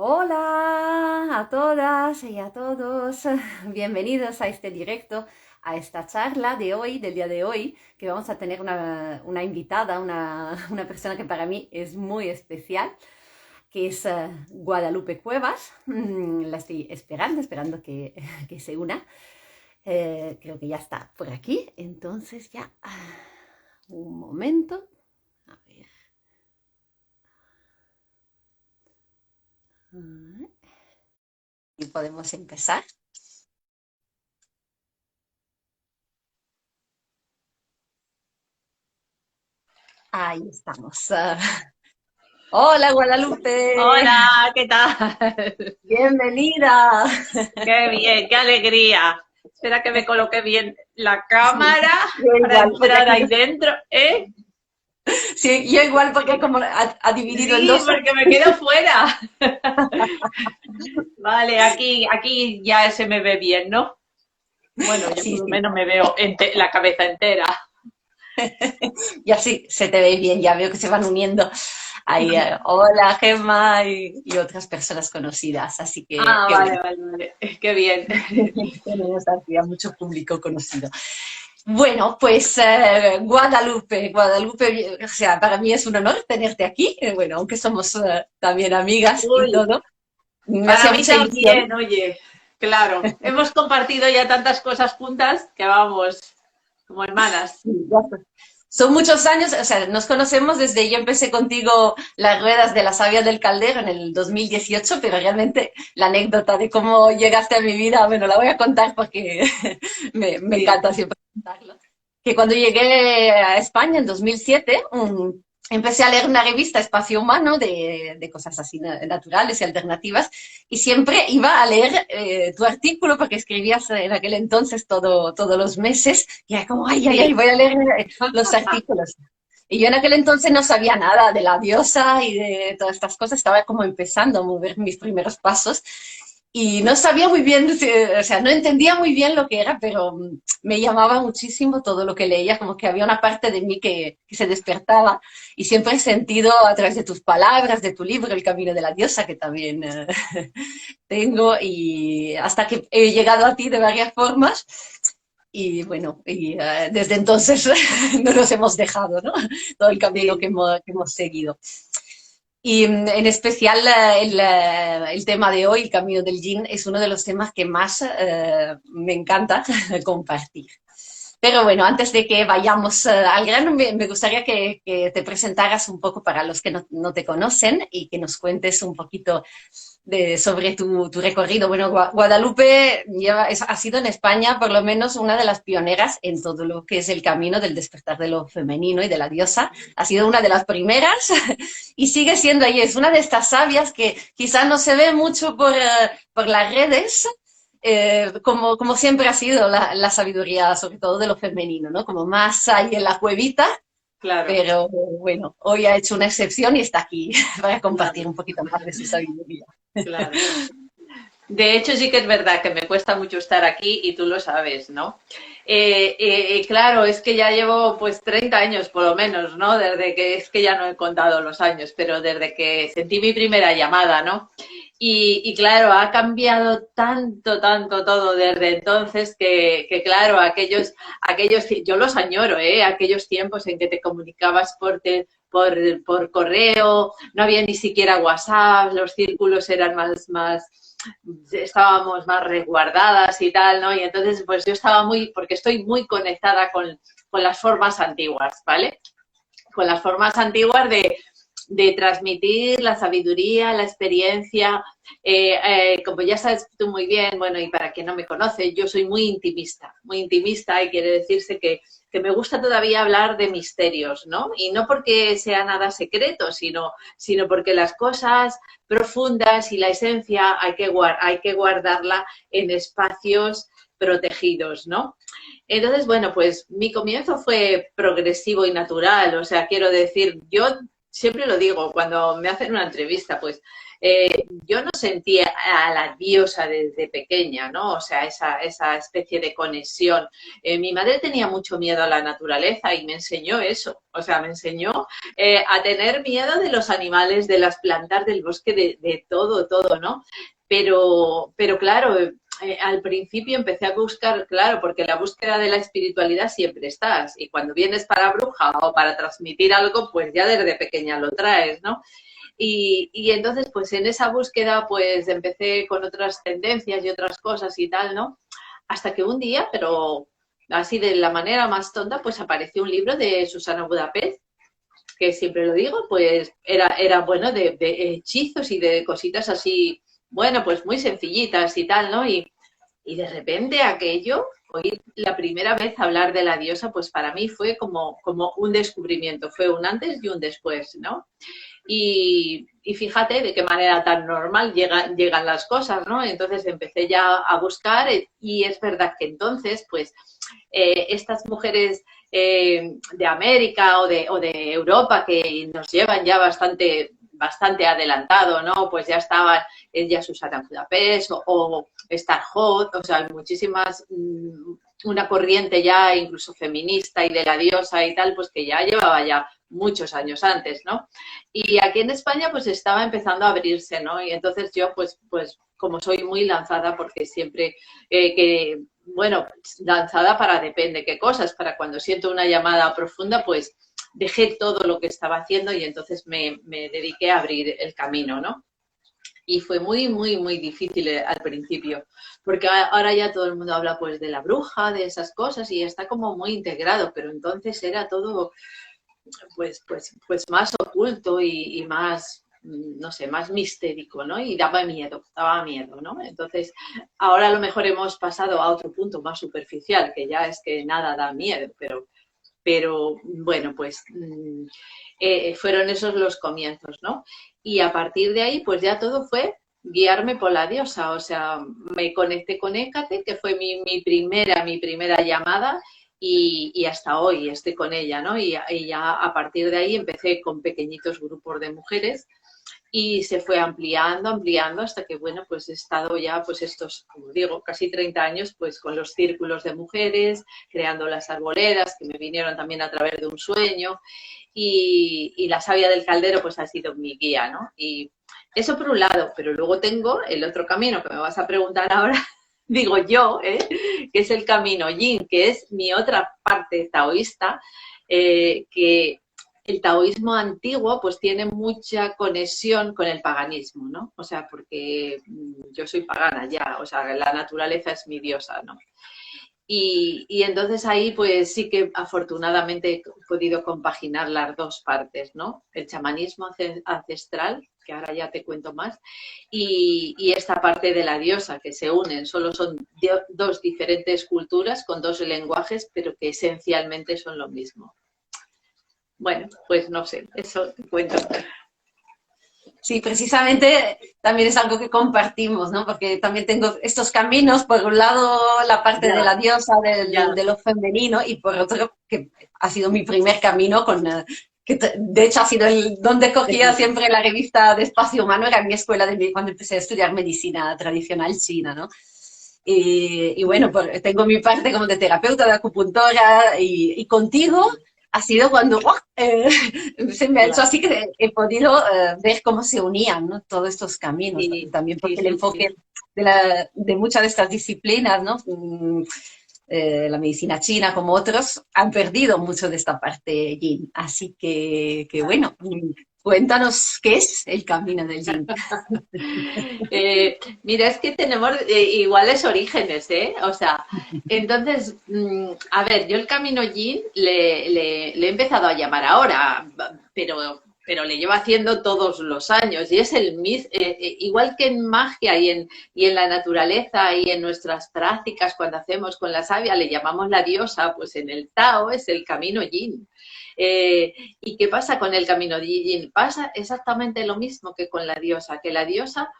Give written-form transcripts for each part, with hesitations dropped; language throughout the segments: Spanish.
Hola a todas y a todos. Bienvenidos a este directo, a esta charla de hoy, del día de hoy, que vamos a tener una invitada, una persona que para mí es muy especial, que es Guadalupe Cuevas. La estoy esperando que se una. Creo que ya está por aquí, entonces ya, un momento. A ver. Y podemos empezar. Ahí estamos. Hola Guadalupe, Hola, ¿qué tal? bienvenida. Qué bien, qué alegría. Espera que me coloque bien la Sí, cámara yo para igual, porque entrar aquí ahí dentro, ¿eh? sí, yo igual porque como ha dividido en Sí, dos. porque me quedo fuera. Vale, aquí ya se me ve bien, ¿no? Bueno, yo Sí, por lo sí, menos me veo la cabeza entera. ya sí, se te ve bien, ya veo que se van uniendo ahí. Hola Gemma y otras personas conocidas, así que Ah, qué vale, bueno. vale, vale. Qué bien. Tenemos aquí a mucho público conocido. Bueno, pues Guadalupe, o sea, para mí es un honor tenerte aquí. Bueno, aunque somos también amigas y Uy, todo, me para hacía mí mucha ilusión. también, oye. Claro, hemos compartido ya tantas cosas juntas que vamos, como hermanas. Sí, ya sé. Son muchos años, o sea, nos conocemos desde yo empecé contigo las ruedas de la Savia del Caldero en el 2018, pero realmente la anécdota de cómo llegaste a mi vida, bueno, la voy a contar porque me Sí. encanta siempre contarlo. Que cuando llegué a España en 2007, empecé a leer una revista Espacio Humano de cosas así naturales y alternativas, y siempre iba a leer tu artículo porque escribías en aquel entonces todos los meses, y era como, ay, ay, ay, Sí. voy a leer los artículos. Y yo en aquel entonces no sabía nada de la diosa y de todas estas cosas, estaba como empezando a mover mis primeros pasos y no sabía muy bien, o sea, no entendía muy bien lo que era, pero me llamaba muchísimo todo lo que leía, como que había una parte de mí que se despertaba y siempre he sentido a través de tus palabras, de tu libro, El Camino de la Diosa, que también tengo, y hasta que he llegado a ti de varias formas. Y bueno, desde entonces no nos hemos dejado, ¿no? Todo el camino Sí. que hemos seguido. Y en especial el tema de hoy, el camino del yin, es uno de los temas que más me encanta compartir. Pero bueno, antes de que vayamos al grano, me gustaría que te presentaras un poco para los que no te conocen y que nos cuentes un poquito sobre tu recorrido. Bueno, Guadalupe ha sido en España por lo menos una de las pioneras en todo lo que es el camino del despertar de lo femenino y de la diosa. Ha sido una de las primeras y sigue siendo ahí. Es una de estas sabias que quizás no se ve mucho por las redes, como siempre ha sido la sabiduría, sobre todo de lo femenino, ¿no? Como más ahí en la cuevita, Claro, pero bueno, hoy ha hecho una excepción y está aquí para compartir claro, un poquito más de su sabiduría. claro. De hecho, sí que es verdad que me cuesta mucho estar aquí y tú lo sabes, ¿no? Claro, es que ya llevo pues 30 años por lo menos, ¿no? Desde que es que ya no he contado los años, pero desde que sentí mi primera llamada, ¿no? Y claro, ha cambiado tanto, tanto todo desde entonces que claro, yo los añoro, ¿eh? Aquellos tiempos en que te comunicabas por correo, no había ni siquiera WhatsApp, los círculos eran estábamos más resguardadas y tal, ¿no? Y entonces, pues yo estaba porque estoy muy conectada con las formas antiguas, ¿vale? Con las formas antiguas de transmitir la sabiduría, la experiencia. Como ya sabes tú muy bien, bueno, y para quien no me conoce, yo soy muy intimista y quiere decirse que me gusta todavía hablar de misterios, ¿no? Y no porque sea nada secreto, sino porque las cosas profundas y la esencia hay que guardarla en espacios protegidos, ¿no? Entonces, bueno, pues mi comienzo fue progresivo y natural, o sea, quiero decir, yo siempre lo digo cuando me hacen una entrevista, pues yo no sentía a la diosa desde pequeña, ¿no? O sea, esa especie de conexión. Mi madre tenía mucho miedo a la naturaleza y me enseñó eso. O sea, me enseñó a tener miedo de los animales, de las plantas, del bosque, de todo, todo, ¿no? Pero claro, al principio empecé a buscar, claro, porque la búsqueda de la espiritualidad siempre estás. Y cuando vienes para bruja o para transmitir algo, pues ya desde pequeña lo traes, ¿no? Y entonces, pues en esa búsqueda, pues empecé con otras tendencias y otras cosas y tal, ¿no? Hasta que un día, pero así de la manera más tonta, pues apareció un libro de Susana Budapest, que siempre lo digo, pues era bueno, de hechizos y de cositas así, bueno, pues muy sencillitas y tal, ¿no? Y de repente aquello, oír la primera vez hablar de la diosa, pues para mí fue como un descubrimiento, fue un antes y un después, ¿no? Y fíjate de qué manera tan normal llegan las cosas, ¿no? Entonces empecé ya a buscar y es verdad que entonces, pues, estas mujeres de América o de Europa que nos llevan ya bastante adelantado, ¿no? Pues ya estaban ya Susana Budapest o Star Hot, o sea, muchísimas, una corriente ya incluso feminista y de la diosa y tal, pues que ya llevaba ya muchos años antes, ¿no? Y aquí en España pues estaba empezando a abrirse, ¿no? Y entonces yo pues como soy muy lanzada porque siempre bueno, lanzada para depende qué cosas, para cuando siento una llamada profunda pues dejé todo lo que estaba haciendo y entonces me dediqué a abrir el camino, ¿no? Y fue muy, muy, muy difícil al principio, porque ahora ya todo el mundo habla pues de la bruja, de esas cosas y está como muy integrado, pero entonces era todo pues más oculto y más, no sé, más mistérico, ¿no? Y daba miedo, ¿no? Entonces, ahora a lo mejor hemos pasado a otro punto más superficial, que ya es que nada da miedo, pero bueno, pues fueron esos los comienzos, ¿no? Y a partir de ahí, pues ya todo fue guiarme por la diosa, o sea, me conecté con Hécate, que fue mi primera llamada, y hasta hoy estoy con ella, ¿no? Y ya a partir de ahí empecé con pequeñitos grupos de mujeres y se fue ampliando hasta que, bueno, pues he estado ya, pues estos, como digo, casi 30 años, pues con los círculos de mujeres, creando las arboledas, que me vinieron también a través de un sueño, y la savia del caldero, pues ha sido mi guía, ¿no? Y eso por un lado, pero luego tengo el otro camino que me vas a preguntar ahora, digo yo, que es el camino yin, que es mi otra parte taoísta, que el taoísmo antiguo pues tiene mucha conexión con el paganismo, ¿no? O sea, porque yo soy pagana ya, o sea, la naturaleza es mi diosa, ¿no? Y entonces ahí pues sí que afortunadamente he podido compaginar las dos partes, ¿no? El chamanismo ancestral, que ahora ya te cuento más, y esta parte de la diosa que se unen, solo son dos diferentes culturas con dos lenguajes, pero que esencialmente son lo mismo. Bueno, pues no sé, eso te cuento. Sí, precisamente también es algo que compartimos, ¿no? Porque también tengo estos caminos, por un lado la parte de Ya, la diosa, ya. de lo femenino, y por otro, que ha sido mi primer camino con... de hecho ha sido donde cogía siempre la revista de Espacio Humano, era mi escuela cuando empecé a estudiar medicina tradicional china, ¿no? Y bueno, tengo mi parte como de terapeuta, de acupuntora, y contigo ha sido cuando se me ha hecho Claro. así que he podido ver cómo se unían, ¿no? Todos estos caminos. Sí, También sí, porque el sí, sí. enfoque de muchas de estas disciplinas, ¿no? La medicina china como otros, han perdido mucho de esta parte yin. Así que bueno, cuéntanos qué es el camino del yin. Mira, es que tenemos iguales orígenes, ¿eh? O sea, entonces, a ver, yo el camino yin le he empezado a llamar ahora, pero le llevo haciendo todos los años y es igual que en magia y en la naturaleza y en nuestras prácticas cuando hacemos con la savia, le llamamos la diosa, pues en el Tao es el camino yin. ¿Y qué pasa con el camino de yin? Pasa exactamente lo mismo que con la diosa, que la diosa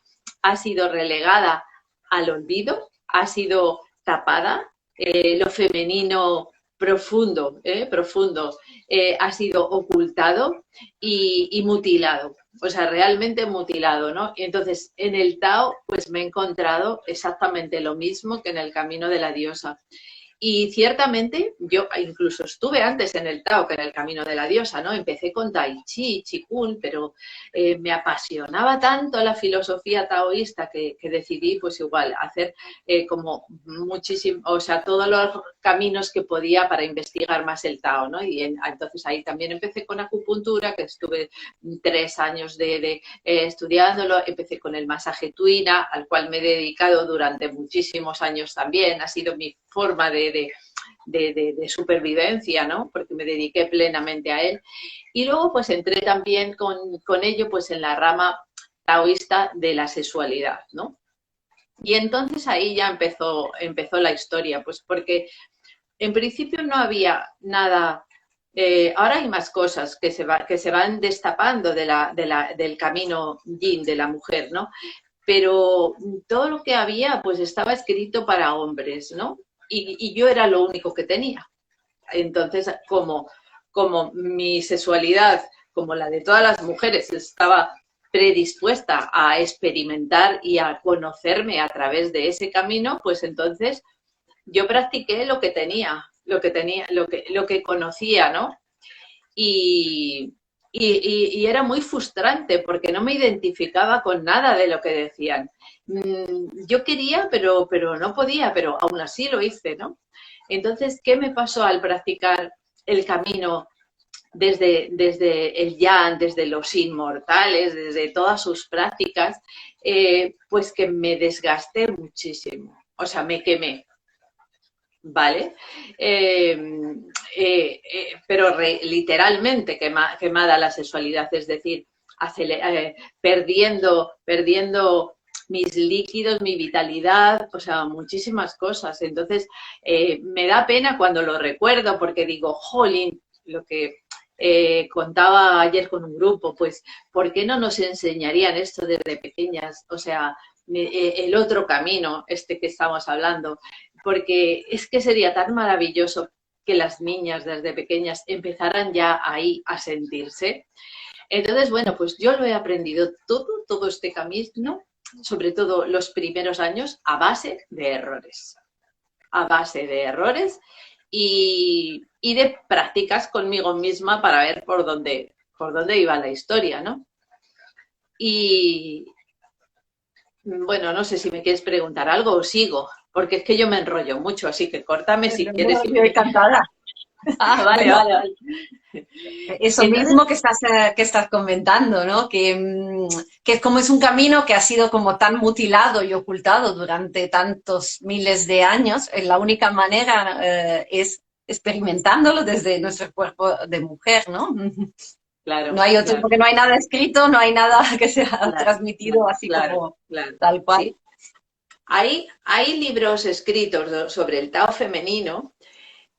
ha sido relegada al olvido, ha sido tapada, lo femenino profundo, profundo, ha sido ocultado y mutilado. O sea, realmente mutilado, ¿no? Y entonces, en el Tao, pues me he encontrado exactamente lo mismo que en el camino de la diosa. Y ciertamente, yo incluso estuve antes en el Tao que en el camino de la diosa, ¿no? Empecé con Tai Chi, Qigong, pero me apasionaba tanto la filosofía taoísta que decidí, pues igual, hacer como muchísimo, o sea, todos los caminos que podía para investigar más el Tao, ¿no? Y entonces ahí también empecé con acupuntura, que estuve 3 años estudiándolo, empecé con el masaje tuina, al cual me he dedicado durante muchísimos años también, ha sido mi forma de supervivencia, ¿no? Porque me dediqué plenamente a él. Y luego pues entré también con ello pues en la rama taoísta de la sexualidad, ¿no? Y entonces ahí ya empezó la historia, pues porque en principio no había nada. Ahora hay más cosas que se van destapando del camino yin de la mujer, ¿no? Pero todo lo que había pues estaba escrito para hombres, ¿no? Y yo era lo único que tenía. Entonces, como mi sexualidad, como la de todas las mujeres, estaba predispuesta a experimentar y a conocerme a través de ese camino, pues entonces yo practiqué lo que conocía, ¿no? Y, y era muy frustrante porque no me identificaba con nada de lo que decían. Yo quería, pero no podía, pero aún así lo hice, ¿no? Entonces, ¿qué me pasó al practicar el camino desde el Yan, desde los inmortales, desde todas sus prácticas? Pues que me desgasté muchísimo, o sea, me quemé. ¿Vale? Pero literalmente quemada la sexualidad, es decir, perdiendo mis líquidos, mi vitalidad, o sea, muchísimas cosas. Entonces, me da pena cuando lo recuerdo porque digo, jolín, lo que contaba ayer con un grupo, pues, ¿por qué no nos enseñarían esto desde pequeñas? O sea, el otro camino, este que estamos hablando, porque es que sería tan maravilloso que las niñas desde pequeñas empezaran ya ahí a sentirse. Entonces, bueno, pues yo lo he aprendido todo este camino, sobre todo los primeros años, a base de errores. A base de errores y de prácticas conmigo misma para ver por dónde iba la historia, ¿no? Y bueno, no sé si me quieres preguntar algo o sigo, porque es que yo me enrollo mucho, así que córtame si quieres. Yo encantada. Ah, vale, Bueno, vale. eso Entonces, mismo que estás comentando, ¿no? Que como es un camino que ha sido como tan mutilado y ocultado durante tantos miles de años, la única manera es experimentándolo desde nuestro cuerpo de mujer, ¿no? claro, No hay otro, claro, porque no hay nada escrito, no hay nada que sea claro, transmitido así claro, como claro, tal cual. sí. Hay libros escritos sobre el Tao femenino,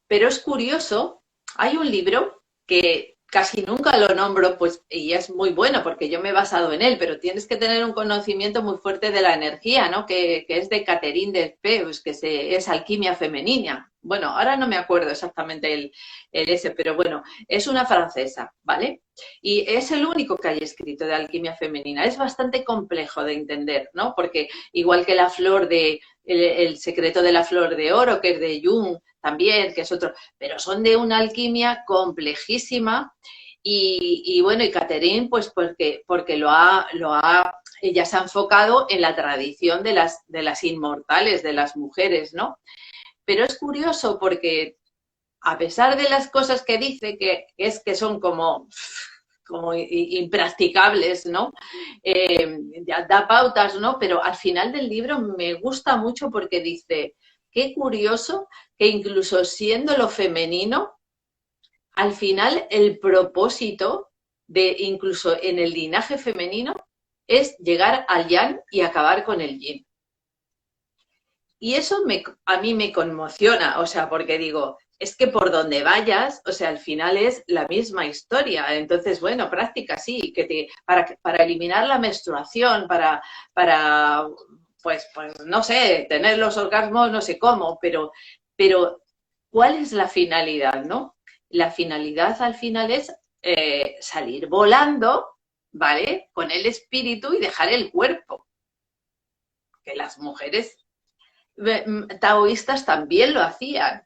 pero es curioso, hay un libro que casi nunca lo nombro, pues, y es muy bueno porque yo me he basado en él, pero tienes que tener un conocimiento muy fuerte de la energía, ¿no? Que es de Catherine Delpeuch, es alquimia femenina. Bueno, ahora no me acuerdo exactamente el ese, pero bueno, es una francesa, ¿vale? Y es el único que hay escrito de alquimia femenina. Es bastante complejo de entender, ¿no? Porque igual que el secreto de la flor de oro, que es de Jung, también, que es otro, pero son de una alquimia complejísima y bueno, y Catherine, pues porque ella se ha enfocado en la tradición de las inmortales, de las mujeres, ¿no? Pero es curioso porque a pesar de las cosas que dice, que son como impracticables, ¿no? Da pautas, ¿no? Pero al final del libro me gusta mucho porque dice, qué curioso que incluso siendo lo femenino, al final el propósito de incluso en el linaje femenino es llegar al yang y acabar con el yin. Y eso a mí me conmociona, o sea, porque digo, es que por donde vayas, o sea, al final es la misma historia. Entonces, bueno, práctica sí, para eliminar la menstruación, pues, no sé, tener los orgasmos, no sé cómo, pero ¿cuál es la finalidad, no? La finalidad al final es salir volando, ¿vale? Con el espíritu y dejar el cuerpo. Que las mujeres taoístas también lo hacían.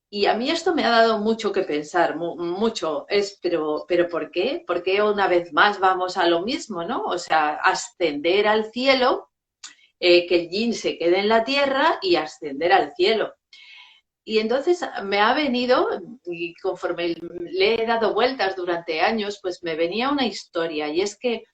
Y a mí esto me ha dado mucho que pensar, mucho. Pero ¿por qué? ¿Por qué una vez más vamos a lo mismo, no? O sea, ascender al cielo, que el yin se quede en la tierra y ascender al cielo. Y entonces me ha venido, y conforme le he dado vueltas durante años, pues me venía una historia, y es que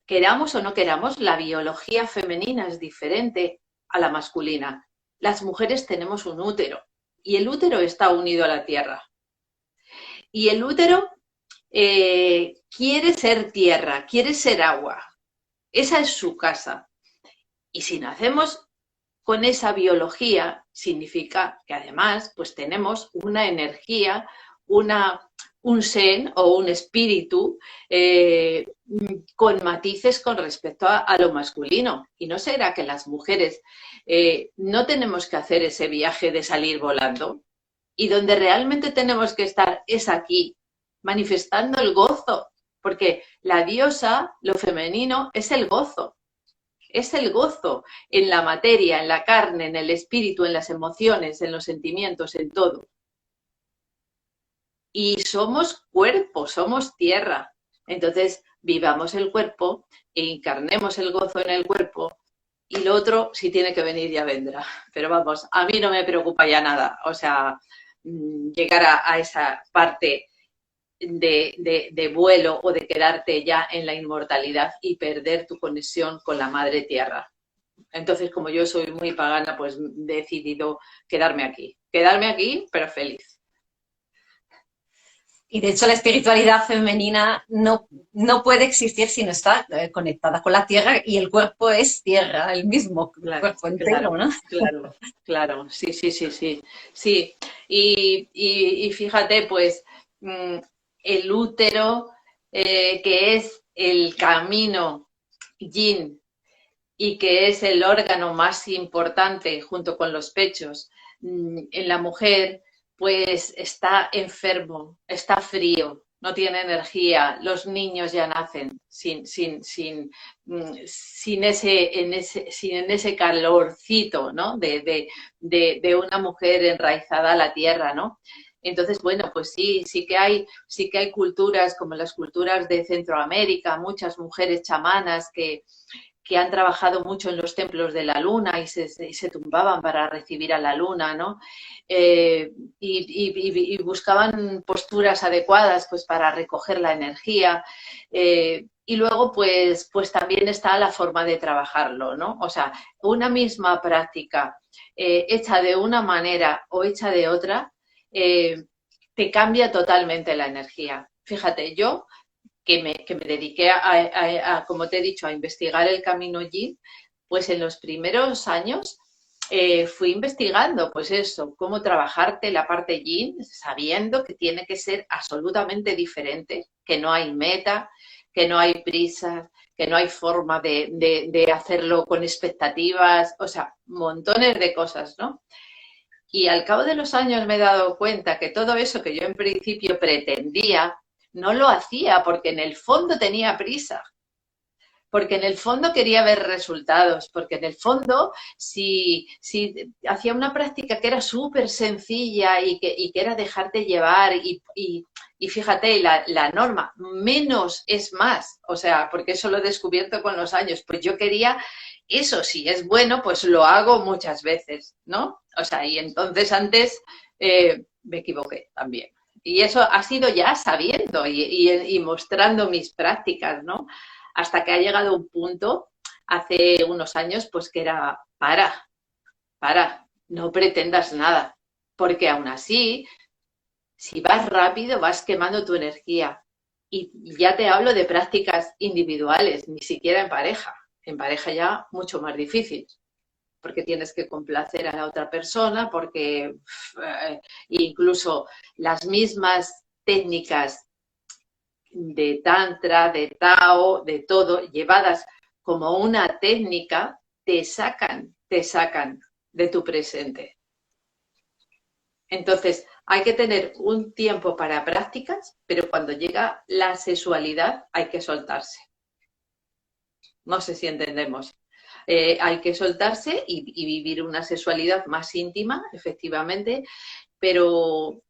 queramos o no queramos, la biología femenina es diferente a la masculina. Las mujeres tenemos un útero y el útero está unido a la tierra. Y el útero quiere ser tierra, quiere ser agua. Esa es su casa. Y si nacemos con esa biología, significa que además pues tenemos una energía, un sen o un espíritu con matices con respecto a lo masculino. ¿Y no será que las mujeres no tenemos que hacer ese viaje de salir volando? Y donde realmente tenemos que estar es aquí, manifestando el gozo, porque la diosa, lo femenino, es el gozo. Es el gozo en la materia, en la carne, en el espíritu, en las emociones, en los sentimientos, en todo. Y somos cuerpo, somos tierra. Entonces, vivamos el cuerpo e encarnemos el gozo en el cuerpo y lo otro, si tiene que venir, ya vendrá. Pero vamos, a mí no me preocupa ya nada. O sea, llegar a esa parte de vuelo o de quedarte ya en la inmortalidad y perder tu conexión con la madre tierra. Entonces, como yo soy muy pagana, pues he decidido quedarme aquí, pero feliz. Y de hecho la espiritualidad femenina no puede existir si no está conectada con la tierra y el cuerpo es tierra, el mismo Claro, cuerpo entero, claro, ¿no? claro, claro, sí, sí, sí, sí, sí. Y fíjate, pues, el útero, que es el camino yin y que es el órgano más importante junto con los pechos en la mujer, pues está enfermo, está frío, no tiene energía, los niños ya nacen sin ese calorcito, ¿no? De una mujer enraizada a la tierra, ¿no? Entonces, bueno, pues sí que hay culturas como las culturas de Centroamérica, muchas mujeres chamanas que han trabajado mucho en los templos de la luna y se tumbaban para recibir a la luna, ¿no? Y buscaban posturas adecuadas pues para recoger la energía. Y luego pues también está la forma de trabajarlo, ¿no? O sea, una misma práctica hecha de una manera o hecha de otra te cambia totalmente la energía. Fíjate, yo que me dediqué como te he dicho, a investigar el camino yin, pues en los primeros años fui investigando, pues eso, cómo trabajarte la parte yin, sabiendo que tiene que ser absolutamente diferente, que no hay meta, que no hay prisa, que no hay forma de hacerlo con expectativas, o sea, montones de cosas, ¿no? Y al cabo de los años me he dado cuenta que todo eso que yo en principio pretendía, no lo hacía porque en el fondo tenía prisa, porque en el fondo quería ver resultados, porque en el fondo si hacía una práctica que era súper sencilla y que era dejarte llevar y fíjate, la norma, menos es más, o sea, porque eso lo he descubierto con los años, pues yo quería eso, si es bueno, pues lo hago muchas veces, ¿no? O sea, y entonces antes me equivoqué también. Y eso ha sido ya sabiendo y mostrando mis prácticas, ¿no? Hasta que ha llegado un punto, hace unos años, pues que era, no pretendas nada, porque aún así, si vas rápido, vas quemando tu energía. Y ya te hablo de prácticas individuales, ni siquiera en pareja. En pareja ya mucho más difícil, porque tienes que complacer a la otra persona, porque incluso las mismas técnicas de tantra, de tao, de todo, llevadas como una técnica, te sacan de tu presente. Entonces, hay que tener un tiempo para prácticas, pero cuando llega la sexualidad hay que soltarse. No sé si entendemos. Hay que soltarse y vivir una sexualidad más íntima, efectivamente, pero,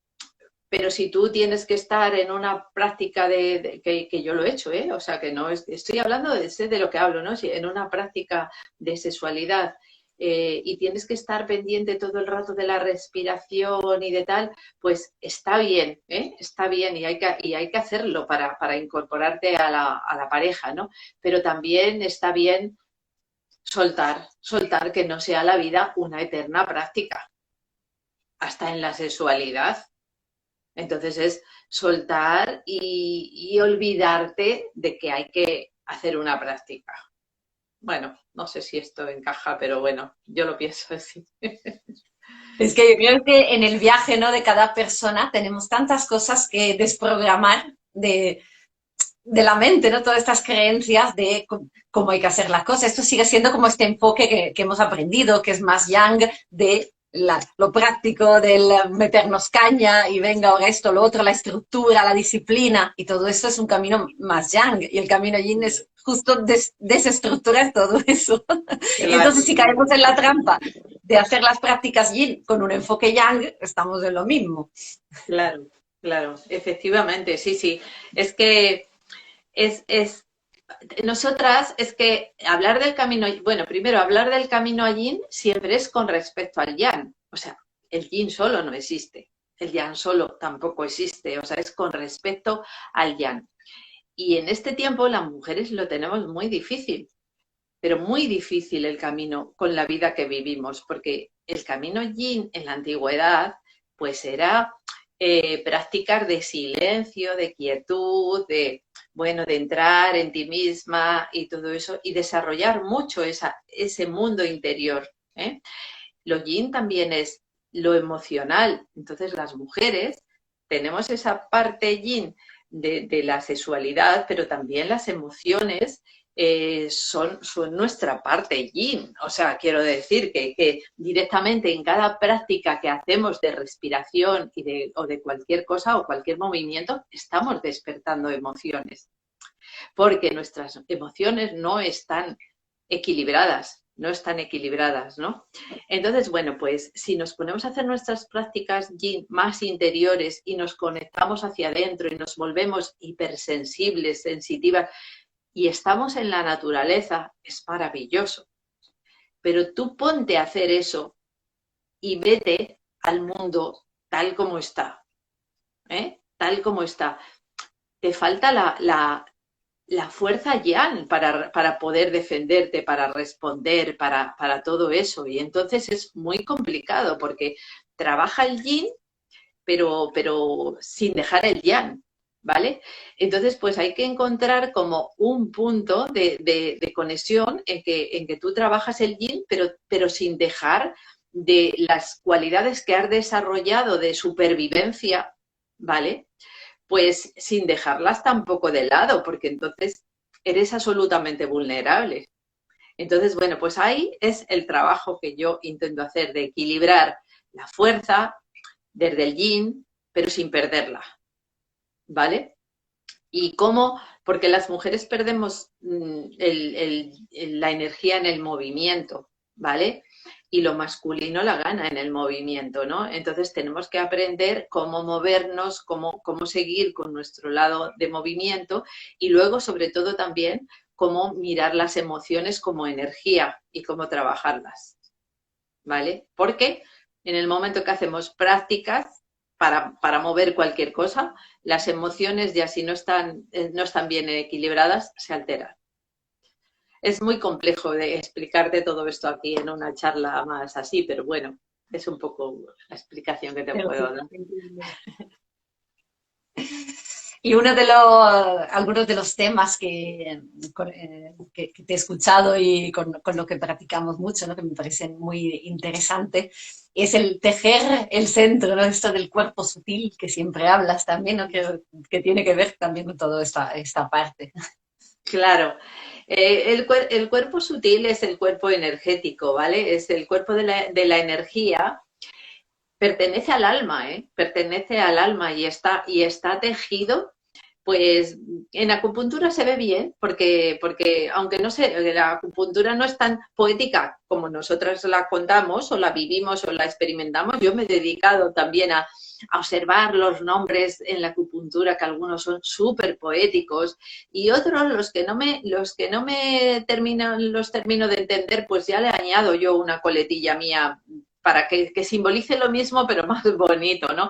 pero si tú tienes que estar en una práctica que yo lo he hecho, o sea, que no estoy hablando sé de lo que hablo, ¿no? Si en una práctica de sexualidad y tienes que estar pendiente todo el rato de la respiración y de tal, pues está bien, está bien y hay que hacerlo para incorporarte a la pareja, ¿no? Pero también está bien soltar que no sea la vida una eterna práctica, hasta en la sexualidad. Entonces es soltar y olvidarte de que hay que hacer una práctica. Bueno, no sé si esto encaja, pero bueno, yo lo pienso así. Es que yo creo que en el viaje, ¿no?, de cada persona tenemos tantas cosas que desprogramar de la mente, ¿no? Todas estas creencias de cómo hay que hacer las cosas. Esto sigue siendo como este enfoque que hemos aprendido, que es más yang, de lo práctico, del meternos caña y venga ahora esto, lo otro, la estructura, la disciplina, y todo eso es un camino más yang, y el camino yin es justo desestructurar todo eso. Y Claro, entonces si caemos en la trampa de hacer las prácticas yin con un enfoque yang, estamos en lo mismo. claro, claro, efectivamente, sí, sí. Es que es nosotras, es que hablar del camino, bueno, primero hablar del camino a yin siempre es con respecto al yang. O sea, el yin solo no existe, el yang solo tampoco existe, o sea, es con respecto al yang. Y en este tiempo las mujeres lo tenemos muy difícil, pero muy difícil el camino con la vida que vivimos, porque el camino yin en la antigüedad, pues era prácticas de silencio, de quietud, bueno, de entrar en ti misma y todo eso, y desarrollar mucho ese mundo interior. ¿eh? Lo yin también es lo emocional. Entonces las mujeres tenemos esa parte yin de la sexualidad, pero también las emociones son nuestra parte yin. O sea, quiero decir que directamente en cada práctica que hacemos de respiración o de cualquier cosa o cualquier movimiento, estamos despertando emociones, porque nuestras emociones no están equilibradas, no están equilibradas, ¿no? Entonces, bueno, pues si nos ponemos a hacer nuestras prácticas yin más interiores y nos conectamos hacia adentro y nos volvemos hipersensibles, sensitivas y estamos en la naturaleza, es maravilloso. Pero tú ponte a hacer eso y vete al mundo tal como está, tal como está. Te falta la fuerza yang para poder defenderte, para responder, para todo eso. Y entonces es muy complicado porque trabaja el yin, pero sin dejar el yang, ¿vale? Entonces, pues hay que encontrar como un punto de conexión en que tú trabajas el yin, pero sin dejar de las cualidades que has desarrollado de supervivencia, ¿vale? Pues sin dejarlas tampoco de lado, porque entonces eres absolutamente vulnerable. Entonces, bueno, pues ahí es el trabajo que yo intento hacer de equilibrar la fuerza desde el yin, pero sin perderla, ¿vale? Y cómo, porque las mujeres perdemos la energía en el movimiento, ¿vale? Y lo masculino la gana en el movimiento, ¿no? Entonces tenemos que aprender cómo movernos, cómo seguir con nuestro lado de movimiento y luego, sobre todo, también cómo mirar las emociones como energía y cómo trabajarlas, ¿vale? Porque en el momento que hacemos prácticas para mover cualquier cosa, las emociones ya si no están bien equilibradas, se alteran. Es muy complejo de explicarte todo esto aquí en una charla más así, pero bueno, es un poco la explicación que te puedo dar. Y algunos de los temas que te he escuchado y con lo que practicamos mucho, ¿no?, que me parecen muy interesantes, es el tejer el centro, ¿no?, esto del cuerpo sutil que siempre hablas también, ¿no?, que tiene que ver también con toda esta parte. Claro, el cuerpo sutil es el cuerpo energético, ¿vale? Es el cuerpo de la energía pertenece al alma, ¿eh? Pertenece al alma y está tejido. Pues en acupuntura se ve bien, porque aunque no sé, la acupuntura no es tan poética como nosotras la contamos o la vivimos o la experimentamos, yo me he dedicado también a observar los nombres en la acupuntura, que algunos son súper poéticos, y otros, los que no me terminan, los termino de entender, pues ya le añado yo una coletilla mía para que simbolice lo mismo, pero más bonito, ¿no?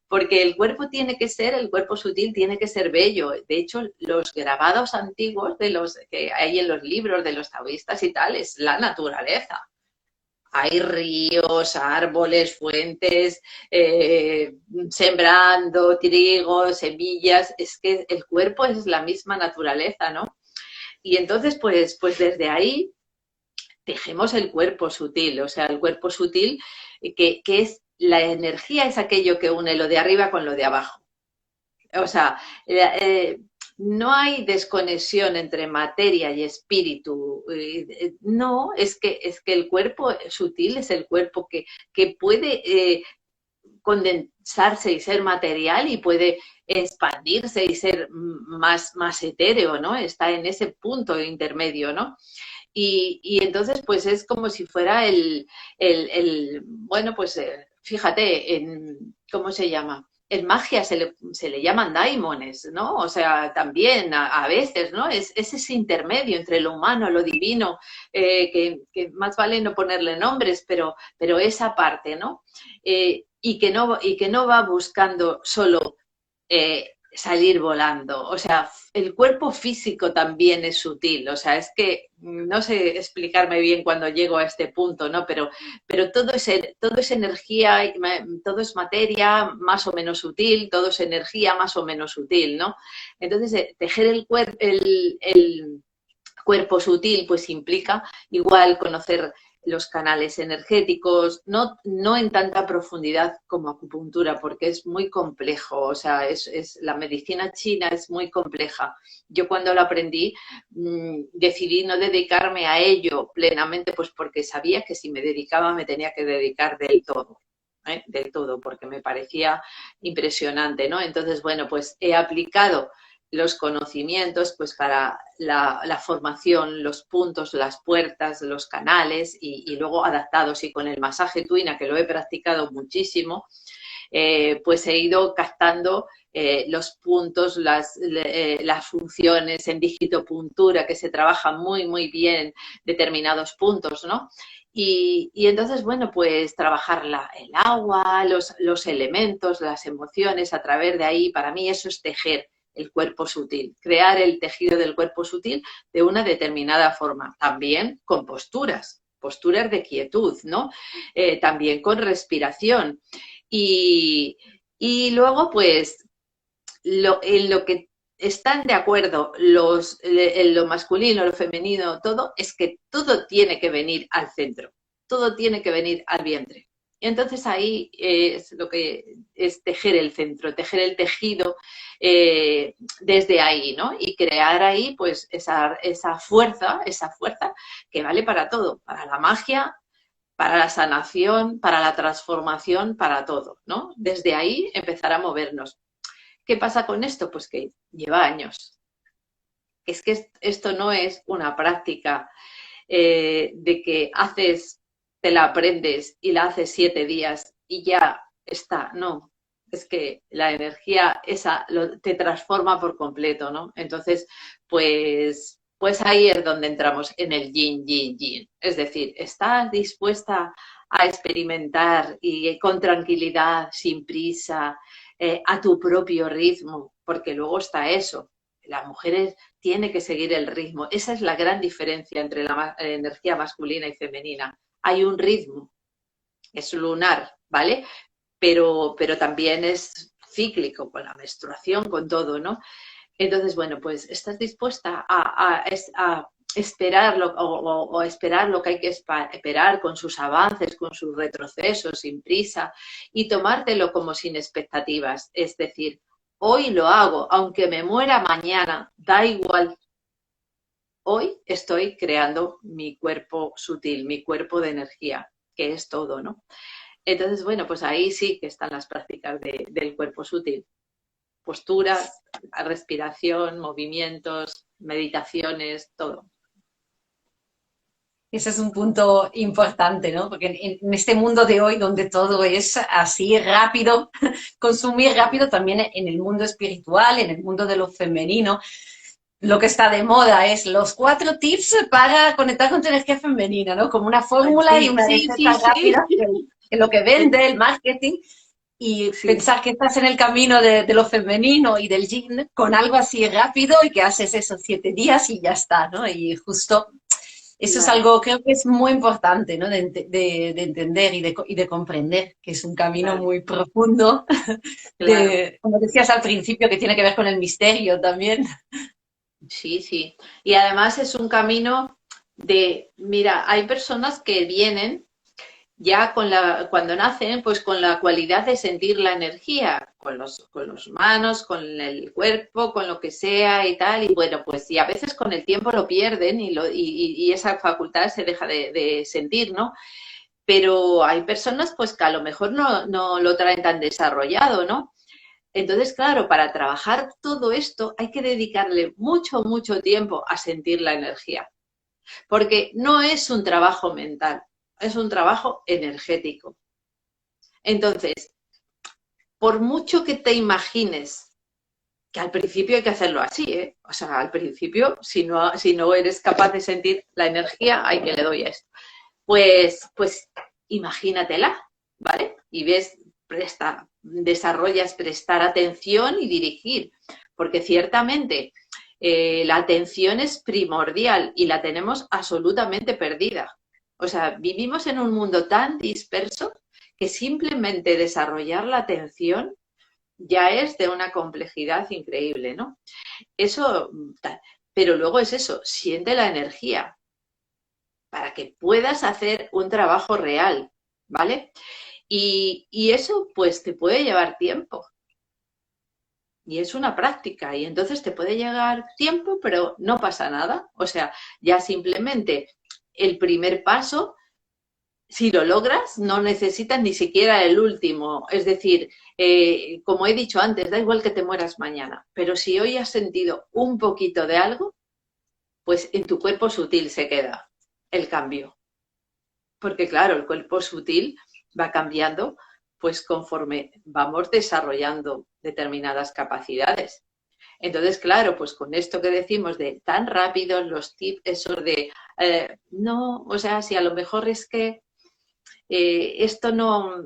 Porque el cuerpo tiene que ser, el cuerpo sutil tiene que ser bello. De hecho, los grabados antiguos de los que hay en los libros de los taoístas y tal, es la naturaleza. Hay ríos, árboles, fuentes, sembrando, trigo, semillas. Es que el cuerpo es la misma naturaleza, ¿no? Y entonces, pues desde ahí tejemos el cuerpo sutil, o sea, el cuerpo sutil que es la energía, es aquello que une lo de arriba con lo de abajo. O sea, no hay desconexión entre materia y espíritu. No, es que el cuerpo sutil es el cuerpo que puede condensarse y ser material y puede expandirse y ser más etéreo, ¿no? Está en ese punto intermedio, ¿no? Y entonces, pues es como si fuera bueno, pues fíjate, ¿cómo se llama? En magia se le llaman daimones, ¿no? O sea, también a veces, ¿no? Es ese intermedio entre lo humano, lo divino, que más vale no ponerle nombres, pero esa parte, ¿no? Y que no va buscando solo salir volando. O sea, el cuerpo físico también es sutil. O sea, es que no sé explicarme bien cuando llego a este punto, ¿no? Pero todo es energía, todo es materia más o menos sutil, todo es energía más o menos sutil, ¿no? Entonces, tejer el cuerpo sutil, pues implica igual conocer los canales energéticos, no en tanta profundidad como acupuntura, porque es muy complejo, o sea, la medicina china es muy compleja. Yo cuando lo aprendí decidí no dedicarme a ello plenamente, pues porque sabía que si me dedicaba me tenía que dedicar del todo. Del todo, porque me parecía impresionante, ¿no? Entonces, bueno, pues he aplicado los conocimientos pues para la formación, los puntos, las puertas, los canales y luego adaptados. Y con el masaje tuina, que lo he practicado muchísimo, pues he ido captando los puntos, las funciones en digitopuntura, que se trabaja muy bien determinados puntos, ¿no? Y entonces, bueno, pues trabajar el agua, los elementos, las emociones, a través de ahí, para mí eso es tejer el cuerpo sutil, crear el tejido del cuerpo sutil de una determinada forma, también con posturas de quietud, ¿no? También con respiración. Y luego, pues, en lo que están de acuerdo en lo masculino, lo femenino, todo, es que todo tiene que venir al centro, todo tiene que venir al vientre. Entonces ahí es lo que es tejer el centro, tejer el tejido desde ahí, ¿no? Y crear ahí pues esa fuerza que vale para todo, para la magia, para la sanación, para la transformación, para todo, ¿no? Desde ahí empezar a movernos. ¿Qué pasa con esto? Pues que lleva años. Es que esto no es una práctica de que te la aprendes y la haces 7 días y ya está. No, es que la energía esa te transforma por completo, ¿no? Entonces, pues ahí es donde entramos en el yin, yin, yin. Es decir, ¿estás dispuesta a experimentar y con tranquilidad, sin prisa, a tu propio ritmo? Porque luego está eso. Las mujeres tienen que seguir el ritmo. Esa es la gran diferencia entre la energía masculina y femenina. Hay un ritmo, es lunar, ¿vale? Pero también es cíclico, con la menstruación, con todo, ¿no? Entonces, bueno, pues estás dispuesta a esperar o esperar lo que hay que esperar con sus avances, con sus retrocesos, sin prisa, y tomártelo como sin expectativas. Es decir, hoy lo hago, aunque me muera mañana, da igual. Hoy estoy creando mi cuerpo sutil, mi cuerpo de energía, que es todo, ¿no? Entonces, bueno, pues ahí sí que están las prácticas del cuerpo sutil. Postura, respiración, movimientos, meditaciones, todo. Ese es un punto importante, ¿no? Porque en este mundo de hoy, donde todo es así rápido, consumir rápido, también en el mundo espiritual, en el mundo de lo femenino, lo que está de moda es los 4 tips para conectar con tu energía femenina, ¿no? Como una Ay, fórmula y sí, una sí, receta sí, sí. rápida de lo que vende el marketing y Sí, pensar que estás en el camino de lo femenino y del yin con algo así rápido y que haces esos 7 días y ya está, ¿no? Y justo eso es claro, algo, creo que es muy importante, ¿no? De entender y de comprender que es un camino claro, muy profundo, claro. como decías al principio, que tiene que ver con el misterio también. Sí, sí. Y además es un camino de, mira, hay personas que vienen ya cuando nacen, pues con la cualidad de sentir la energía, con los manos, con el cuerpo, con lo que sea y tal, y bueno, pues y a veces con el tiempo lo pierden y esa facultad se deja de sentir, ¿no? Pero hay personas pues que a lo mejor no lo traen tan desarrollado, ¿no? Entonces, claro, para trabajar todo esto hay que dedicarle mucho, mucho tiempo a sentir la energía, porque no es un trabajo mental, es un trabajo energético. Entonces, por mucho que te imagines, que al principio hay que hacerlo así, ¿eh? O sea, al principio, si no eres capaz de sentir la energía, hay que le doy a esto. Pues imagínatela, ¿vale? Y ves, desarrollas prestar atención y dirigir, porque ciertamente la atención es primordial y la tenemos absolutamente perdida. O sea, vivimos en un mundo tan disperso que simplemente desarrollar la atención ya es de una complejidad increíble, ¿no? Eso, pero luego es eso, siente la energía para que puedas hacer un trabajo real, ¿vale? Y eso pues te puede llevar tiempo y es una práctica y entonces te puede llegar tiempo, pero no pasa nada. O sea, ya simplemente el primer paso, si lo logras, no necesitas ni siquiera el último. Es decir, como he dicho antes, da igual que te mueras mañana, pero si hoy has sentido un poquito de algo, pues en tu cuerpo sutil se queda el cambio. Porque claro, el cuerpo sutil va cambiando pues conforme vamos desarrollando determinadas capacidades. Entonces, claro, pues con esto que decimos de tan rápido, los tips, esos de, no, o sea, si a lo mejor es que esto no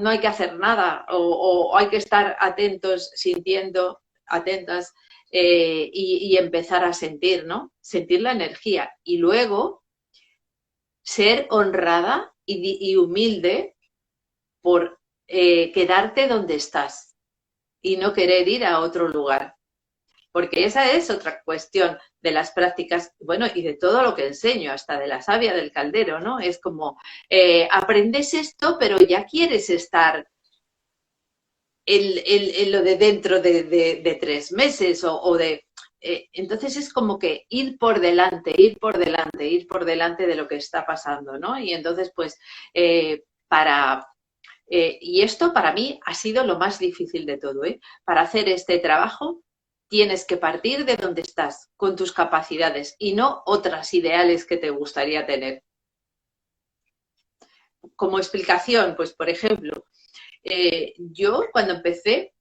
hay que hacer nada o hay que estar atentos, sintiendo, atentas y empezar a sentir, ¿no? Sentir la energía y luego ser honrada y humilde por quedarte donde estás y no querer ir a otro lugar. Porque esa es otra cuestión de las prácticas, bueno, y de todo lo que enseño, hasta de la savia del caldero, ¿no? Es como, aprendes esto, pero ya quieres estar en lo de dentro de 3 meses o de... entonces es como que ir por delante, ir por delante, ir por delante de lo que está pasando, ¿no? Y entonces, pues, y esto para mí ha sido lo más difícil de todo, ¿eh? Para hacer este trabajo tienes que partir de donde estás, con tus capacidades y no otras ideales que te gustaría tener. Como explicación, pues por ejemplo, yo cuando empecé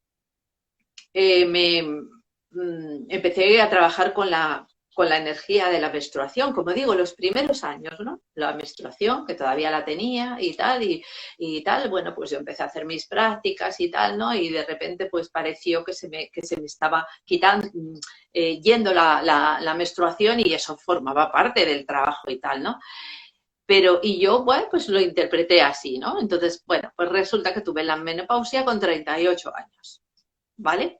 a trabajar con la energía de la menstruación, como digo, los primeros años, ¿no? La menstruación, que todavía la tenía y tal, bueno, pues yo empecé a hacer mis prácticas y tal, ¿no? Y de repente pues pareció que se me estaba quitando, yendo la menstruación y eso formaba parte del trabajo y tal, ¿no? Pero, y yo, bueno, pues lo interpreté así, ¿no? Entonces, bueno, pues resulta que tuve la menopausia con 38 años, ¿vale?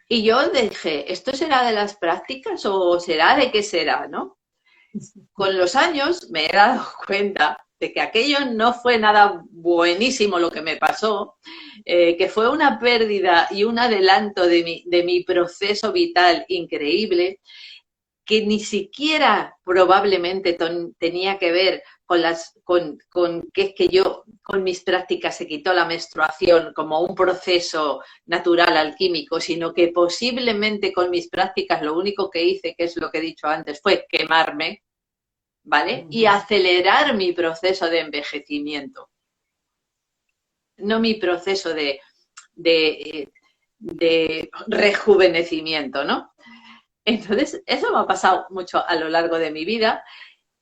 Y yo dije, ¿esto será de las prácticas o será de qué será, no? Con los años me he dado cuenta de que aquello no fue nada buenísimo lo que me pasó, que fue una pérdida y un adelanto de mi proceso vital increíble, que ni siquiera probablemente tenía que ver con con mis prácticas se quitó la menstruación como un proceso natural alquímico, sino que posiblemente con mis prácticas lo único que hice, que es lo que he dicho antes, fue quemarme, ¿vale? Y acelerar mi proceso de envejecimiento, no mi proceso de rejuvenecimiento, ¿no? Entonces, eso me ha pasado mucho a lo largo de mi vida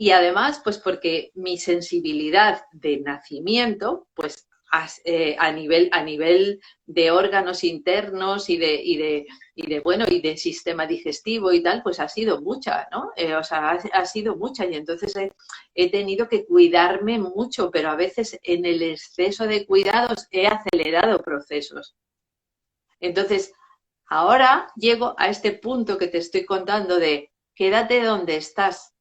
y además, pues porque mi sensibilidad de nacimiento, pues a nivel de órganos internos y de sistema digestivo y tal, pues ha sido mucha, ¿no? O sea, ha sido mucha y entonces he tenido que cuidarme mucho, pero a veces en el exceso de cuidados he acelerado procesos. Entonces, ahora llego a este punto que te estoy contando de quédate donde estás,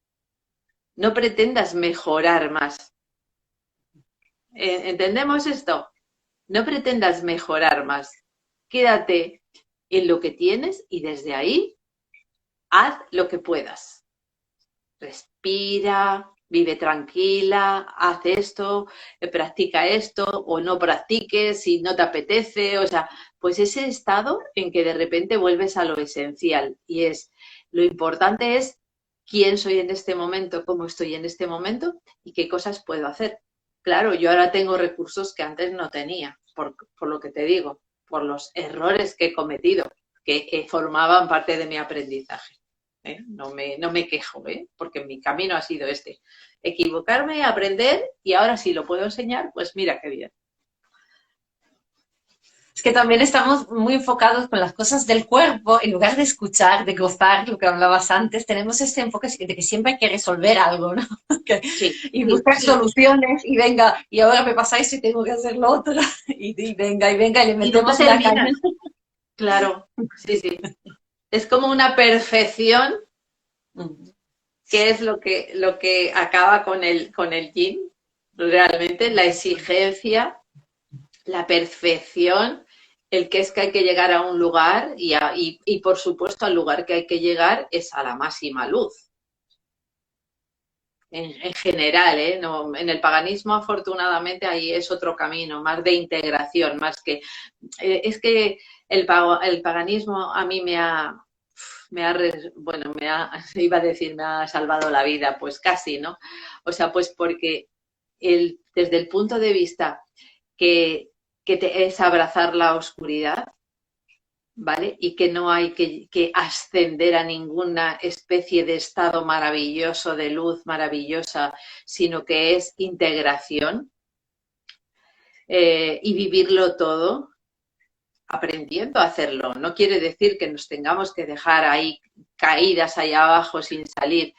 no pretendas mejorar más. ¿Entendemos esto? No pretendas mejorar más. Quédate en lo que tienes y desde ahí haz lo que puedas. Respira, vive tranquila, haz esto, practica esto o no practiques si no te apetece. O sea, pues ese estado en que de repente vuelves a lo esencial y es, lo importante es quién soy en este momento, cómo estoy en este momento y qué cosas puedo hacer. Claro, yo ahora tengo recursos que antes no tenía, por lo que te digo, por los errores que he cometido, que formaban parte de mi aprendizaje. No me quejo, porque mi camino ha sido este. Equivocarme, aprender y ahora sí lo puedo enseñar, pues mira qué bien. Es que también estamos muy enfocados con las cosas del cuerpo, en lugar de escuchar, de gozar, lo que hablabas antes, tenemos este enfoque de que siempre hay que resolver algo, ¿no? Y buscar soluciones, y venga, y ahora me pasa eso y tengo que hacer lo otro, y venga, y le metemos una caña. Claro, sí. Es como una perfección que es lo que acaba con el yin, realmente, la exigencia, la perfección, el que es que hay que llegar a un lugar y por supuesto al lugar que hay que llegar es a la máxima luz. En general, no, en el paganismo afortunadamente ahí es otro camino, más de integración, más que... es que el paganismo a mí iba a decir, me ha salvado la vida, pues casi, ¿no? O sea, pues porque desde el punto de vista que es abrazar la oscuridad, ¿vale? Y que no hay que ascender a ninguna especie de estado maravilloso, de luz maravillosa, sino que es integración y vivirlo todo aprendiendo a hacerlo. No quiere decir que nos tengamos que dejar ahí caídas allá abajo sin salir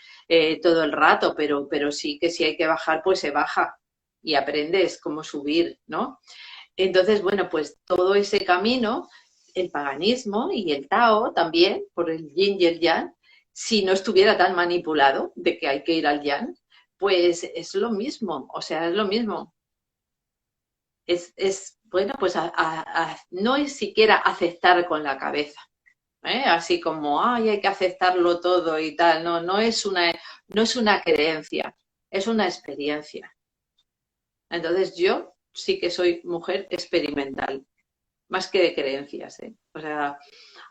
todo el rato, pero sí que si hay que bajar, pues se baja y aprendes cómo subir, ¿no? Entonces, bueno, pues todo ese camino, el paganismo y el Tao también, por el yin y el yang, si no estuviera tan manipulado de que hay que ir al yang, pues es lo mismo, o sea, es lo mismo. Bueno, pues no es siquiera aceptar con la cabeza, así como, ay, hay que aceptarlo todo y tal, no es una creencia, es una experiencia. Entonces yo sí que soy mujer experimental, más que de creencias, O sea,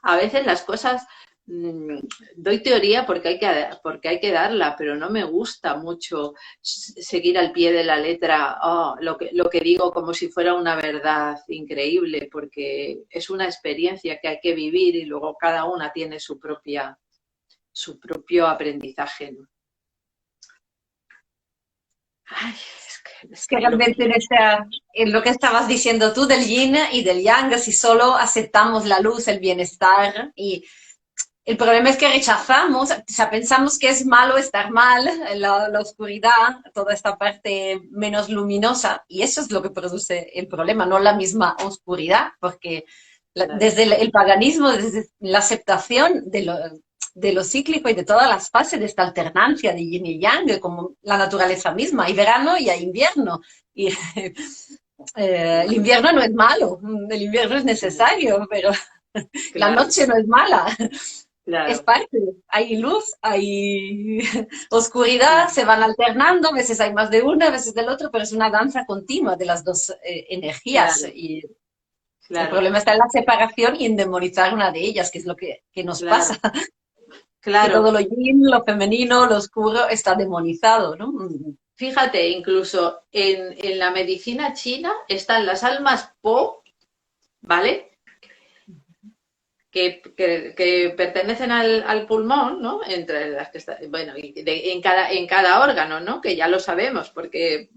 a veces las cosas doy teoría porque hay que darla, pero no me gusta mucho seguir al pie de la letra lo que digo como si fuera una verdad increíble, porque es una experiencia que hay que vivir y luego cada una tiene su propio aprendizaje, ¿no? Ay, es que realmente en lo que estabas diciendo tú del yin y del yang, si solo aceptamos la luz, el bienestar, y el problema es que rechazamos, o sea, pensamos que es malo estar mal, la oscuridad, toda esta parte menos luminosa, y eso es lo que produce el problema, no la misma oscuridad, porque desde el paganismo, desde la aceptación de lo cíclico y de todas las fases de esta alternancia de yin y yang, como la naturaleza misma, hay verano y hay invierno. Y el invierno no es malo, el invierno es necesario, pero la noche no es mala. es claro, parte. Hay luz, hay oscuridad, claro, se van alternando, a veces hay más de una, a veces del otro, pero es una danza continua de las dos energías. claro, Y el claro, problema está en la separación y en demonizar una de ellas, que es lo que nos pasa, claro, que todo claro. lo yin, lo femenino, lo oscuro está demonizado, ¿no? Fíjate, incluso en la medicina china están las almas Po, ¿vale? Que pertenecen al pulmón, ¿no? Entre las que está, bueno, en cada órgano, ¿no? Que ya lo sabemos, porque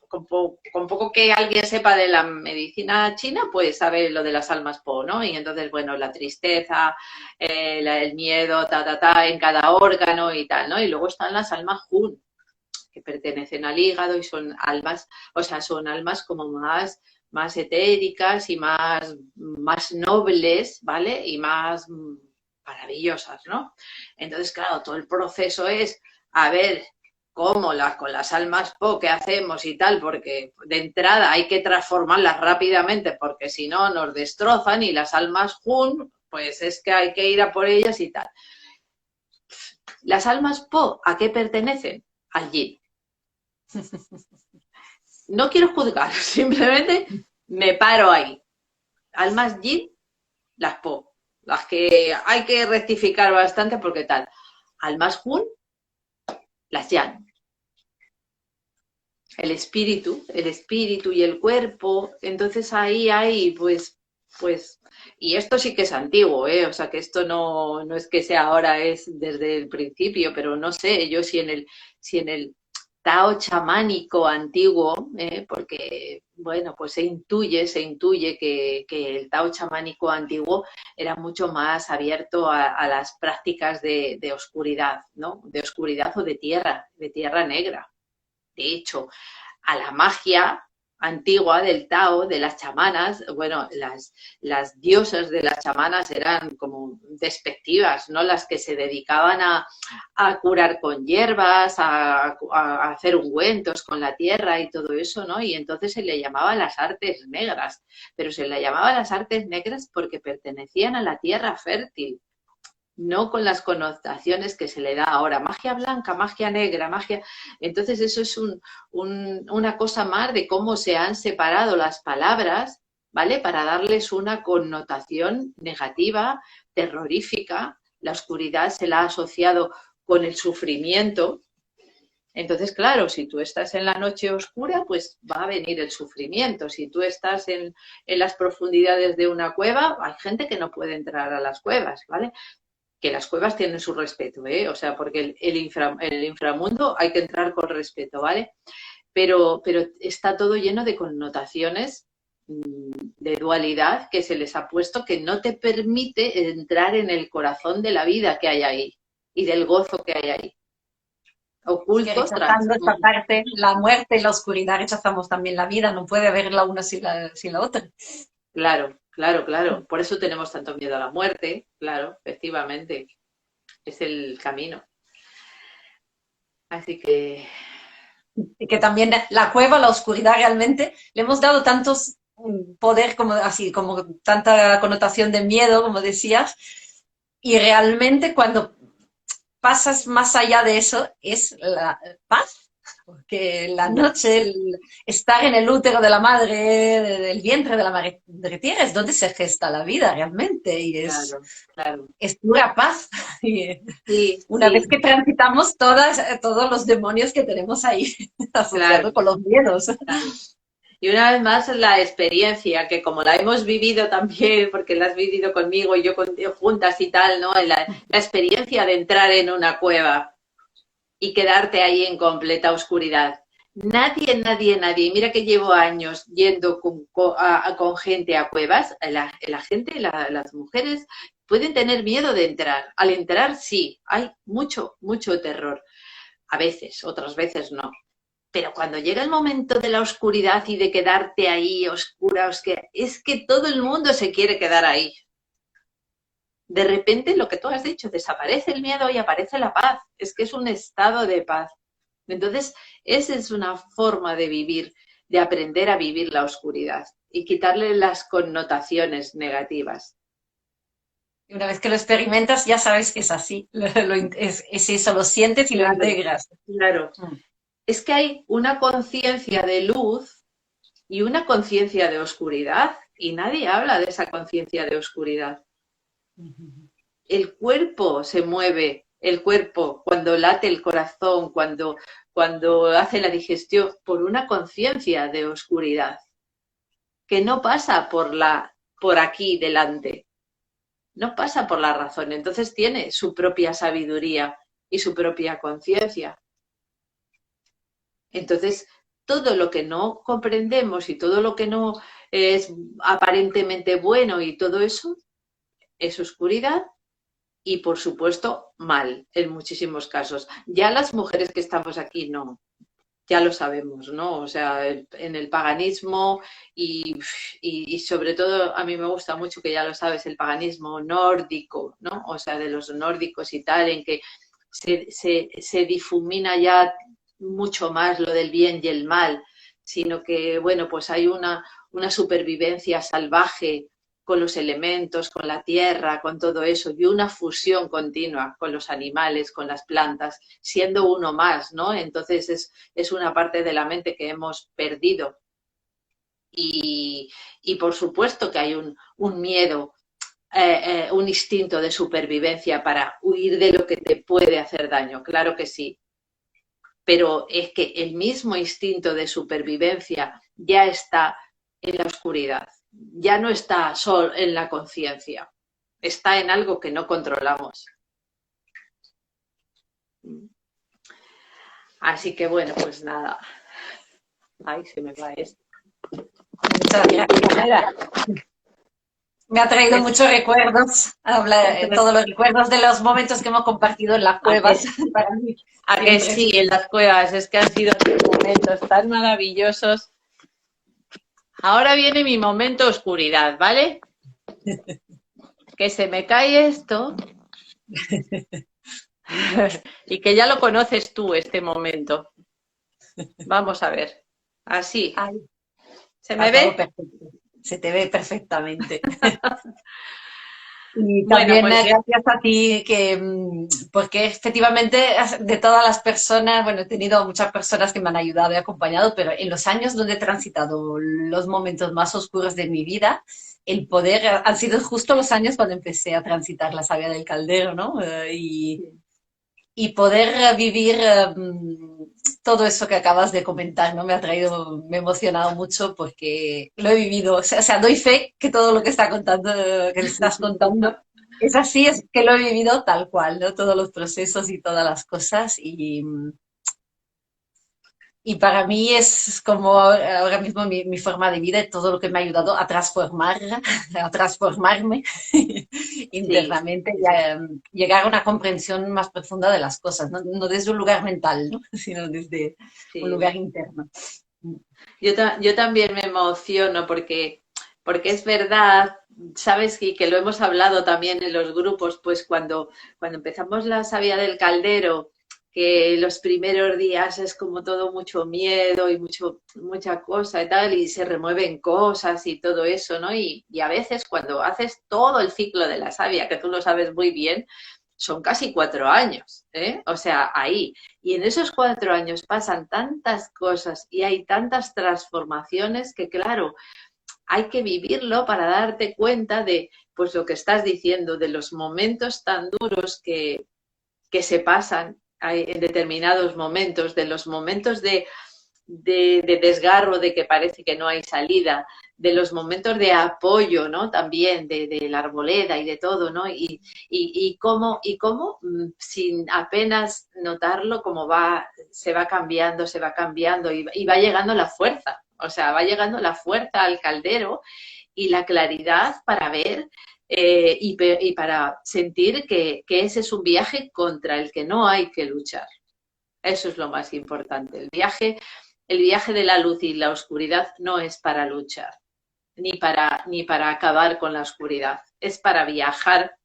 con poco que alguien sepa de la medicina china, pues sabe lo de las almas Po, ¿no? Y entonces, bueno, la tristeza, el miedo, en cada órgano y tal, ¿no? Y luego están las almas Hun, que pertenecen al hígado y son almas, o sea, son almas como más etéricas y más nobles, ¿vale? Y más maravillosas, ¿no? Entonces, claro, todo el proceso es, a ver, cómo con las almas Po, ¿qué hacemos y tal? Porque de entrada hay que transformarlas rápidamente porque si no nos destrozan y las almas Jun, pues es que hay que ir a por ellas y tal. Las almas Po, ¿a qué pertenecen? Al Yin. No quiero juzgar, simplemente me paro ahí. Almas Yin, las Po, las que hay que rectificar bastante porque tal. Almas Jun, las Yang. El espíritu y el cuerpo. Entonces ahí hay, pues, y esto sí que es antiguo, ¿eh? O sea que esto no es que sea ahora, es desde el principio, pero no sé, yo si en el Tao chamánico antiguo, porque, bueno, pues se intuye que el Tao chamánico antiguo era mucho más abierto a las prácticas de oscuridad, ¿no? De oscuridad o de tierra negra. De hecho, a la magia antigua del Tao, de las chamanas, bueno, las diosas de las chamanas eran como despectivas, ¿no? Las que se dedicaban a curar con hierbas, a hacer ungüentos con la tierra y todo eso, ¿no? Y entonces se le llamaba las artes negras, pero se le llamaba las artes negras porque pertenecían a la tierra fértil, no con las connotaciones que se le da ahora, magia blanca, magia negra, magia. Entonces eso es una cosa más de cómo se han separado las palabras, ¿vale? Para darles una connotación negativa, terrorífica. La oscuridad se la ha asociado con el sufrimiento. Entonces, claro, si tú estás en la noche oscura, pues va a venir el sufrimiento. Si tú estás en las profundidades de una cueva, hay gente que no puede entrar a las cuevas, ¿vale? Que las cuevas tienen su respeto, ¿eh? O sea, porque el inframundo hay que entrar con respeto, ¿vale? Pero está todo lleno de connotaciones de dualidad que se les ha puesto que no te permite entrar en el corazón de la vida que hay ahí y del gozo que hay ahí. Es que Oculto tras. rechazando esta parte, la muerte y la oscuridad, rechazamos también la vida, no puede haber la una sin la otra. Claro, claro, claro. Por eso tenemos tanto miedo a la muerte, claro, efectivamente. Es el camino. Así que, Y que también la cueva, la oscuridad realmente, le hemos dado tantos poder como así, como tanta connotación de miedo, como decías, y realmente cuando pasas más allá de eso es la paz, porque la noche, estar en el útero de la madre, del vientre de la madre tierra, es donde se gesta la vida realmente, y claro, claro. es pura paz. Y Sí, una vez sí, que transitamos todos los demonios que tenemos ahí asociados claro, con los miedos. claro. Y una vez más la experiencia, que como la hemos vivido también, porque la has vivido conmigo y yo contigo juntas y tal, ¿no? La experiencia de entrar en una cueva y quedarte ahí en completa oscuridad. Nadie, mira que llevo años yendo con gente a cuevas, la gente, las mujeres pueden tener miedo de entrar. Al entrar sí, hay mucho terror. A veces, otras veces no. Pero cuando llega el momento de la oscuridad y de quedarte ahí oscura, es que todo el mundo se quiere quedar ahí. De repente, lo que tú has dicho, desaparece el miedo y aparece la paz. Es que es un estado de paz. Entonces, esa es una forma de vivir, de aprender a vivir la oscuridad y quitarle las connotaciones negativas. Y una vez que lo experimentas, ya sabes que es así. Es eso, lo sientes y lo Claro, integras. claro. Mm. Es que hay una conciencia de luz y una conciencia de oscuridad, y nadie habla de esa conciencia de oscuridad. El cuerpo se mueve, el cuerpo cuando late el corazón, cuando hace la digestión, por una conciencia de oscuridad, que no pasa por aquí delante, no pasa por la razón, entonces tiene su propia sabiduría y su propia conciencia. Entonces, todo lo que no comprendemos y todo lo que no es aparentemente bueno y todo eso es oscuridad y, por supuesto, mal en muchísimos casos. Ya las mujeres que estamos aquí no, ya lo sabemos, ¿no? O sea, en el paganismo y sobre todo a mí me gusta mucho, que ya lo sabes, el paganismo nórdico, ¿no? O sea, de los nórdicos y tal, en que se difumina ya mucho más lo del bien y el mal, sino que, bueno, pues hay una supervivencia salvaje con los elementos, con la tierra, con todo eso, y una fusión continua con los animales, con las plantas, siendo uno más, ¿no? Entonces es una parte de la mente que hemos perdido. Y por supuesto que hay un miedo, un instinto de supervivencia para huir de lo que te puede hacer daño, claro que sí, pero es que el mismo instinto de supervivencia ya está en la oscuridad, ya no está solo en la conciencia, está en algo que no controlamos. Así que bueno, pues nada. Ay, se me va esto. Muchas gracias. Me ha traído muchos recuerdos, todos los recuerdos de los momentos que hemos compartido en las ¿A que, cuevas. Para mí, a que siempre sí, en las cuevas? Es que han sido momentos tan maravillosos. Ahora viene mi momento oscuridad, ¿vale? Que se me cae esto y que ya lo conoces tú, este momento. Vamos a ver. Así. Ay, ¿Se me ha quedado ve? perfecto. Se te ve perfectamente. Y Bueno, también pues gracias a ti, porque efectivamente de todas las personas, bueno, he tenido muchas personas que me han ayudado y acompañado, pero en los años donde he transitado los momentos más oscuros de mi vida, el poder, han sido justo los años cuando empecé a transitar la savia del caldero, ¿no? Y poder vivir todo eso que acabas de comentar, ¿no? Me ha traído, me ha emocionado mucho porque lo he vivido. O sea, doy fe que todo lo que está contando, que estás contando, es así, es que lo he vivido tal cual, ¿no? Todos los procesos y todas las cosas. Y para mí es como ahora mismo mi forma de vida y todo lo que me ha ayudado a transformar, a transformarme sí, internamente y a llegar a una comprensión más profunda de las cosas, no, no desde un lugar mental, ¿no? Sino desde un sí. lugar interno. Yo también me emociono porque es verdad, sabes que lo hemos hablado también en los grupos, pues cuando empezamos la savia del caldero, que los primeros días es como todo mucho miedo y mucha cosa y tal, y se remueven cosas y todo eso, ¿no? Y a veces cuando haces todo el ciclo de la savia, que tú lo sabes muy bien, son casi 4 años, ¿eh? O sea, ahí. Y en esos 4 años pasan tantas cosas y hay tantas transformaciones que, claro, hay que vivirlo para darte cuenta de, pues, lo que estás diciendo, de los momentos tan duros que se pasan en determinados momentos, de los momentos de desgarro, de que parece que no hay salida, de los momentos de apoyo, ¿no? También de la arboleda y de todo, ¿no? Y cómo sin apenas notarlo, cómo se va cambiando y va llegando la fuerza. O sea, va llegando la fuerza al caldero y la claridad para ver y para sentir que ese es un viaje contra el que no hay que luchar. Eso es lo más importante. El viaje de la luz y la oscuridad no es para luchar, ni para acabar con la oscuridad. Es para viajar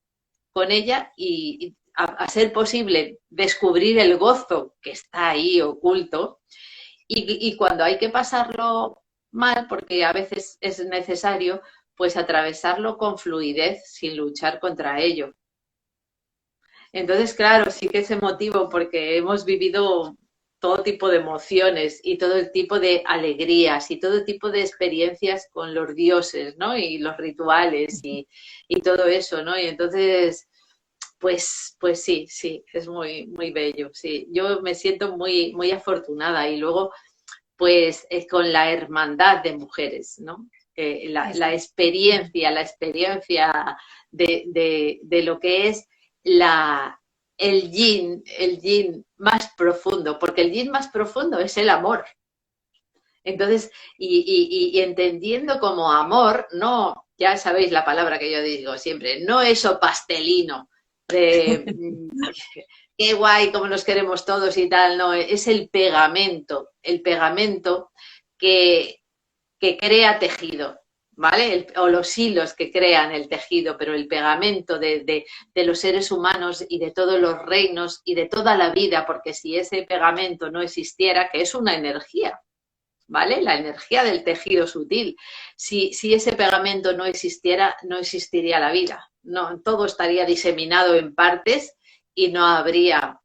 con ella y a ser posible descubrir el gozo que está ahí oculto. Y cuando hay que pasarlo mal, porque a veces es necesario, pues atravesarlo con fluidez, sin luchar contra ello. Entonces, claro, sí que es emotivo porque hemos vivido todo tipo de emociones y todo tipo de alegrías y todo tipo de experiencias con los dioses, ¿no? Y los rituales y todo eso, ¿no? Y entonces, pues sí, sí, es muy, muy bello, sí. Yo me siento muy, muy afortunada y luego, pues, con la hermandad de mujeres, ¿no? La experiencia de lo que es la, el yin más profundo, porque el yin más profundo es el amor. Entonces, y entendiendo como amor, no, ya sabéis la palabra que yo digo siempre, no eso pastelino, de qué guay, cómo nos queremos todos y tal, no, es el pegamento que, que crea tejido, ¿vale? O los hilos que crean el tejido, pero el pegamento de los seres humanos y de todos los reinos y de toda la vida, porque si ese pegamento no existiera, que es una energía, ¿vale? La energía del tejido sutil. Si ese pegamento no existiera, no existiría la vida. No, todo estaría diseminado en partes y no habría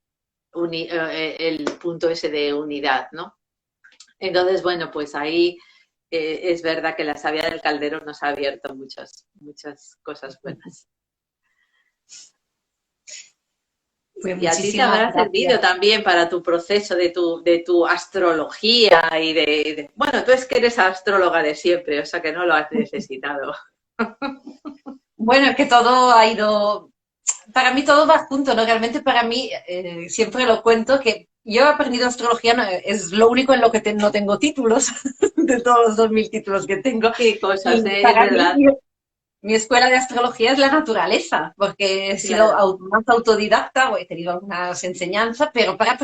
el punto ese de unidad, ¿no? Entonces, bueno, pues ahí es verdad que la savia del caldero nos ha abierto muchas, muchas cosas buenas. Pues Y a ti te muchísimas habrá servido gracias. también para tu proceso de tu astrología y Bueno, tú es que eres astróloga de siempre, o sea que no lo has necesitado. Bueno, es que todo ha ido, para mí todo va junto, ¿no? Realmente para mí, siempre lo cuento, que yo he aprendido astrología, es lo único en lo que no tengo títulos, de todos los 2000 títulos que tengo. Qué cosas, Y es para mí, verdad. mi escuela de astrología es la naturaleza, porque he sido Claro, más autodidacta, o he tenido algunas enseñanzas, pero para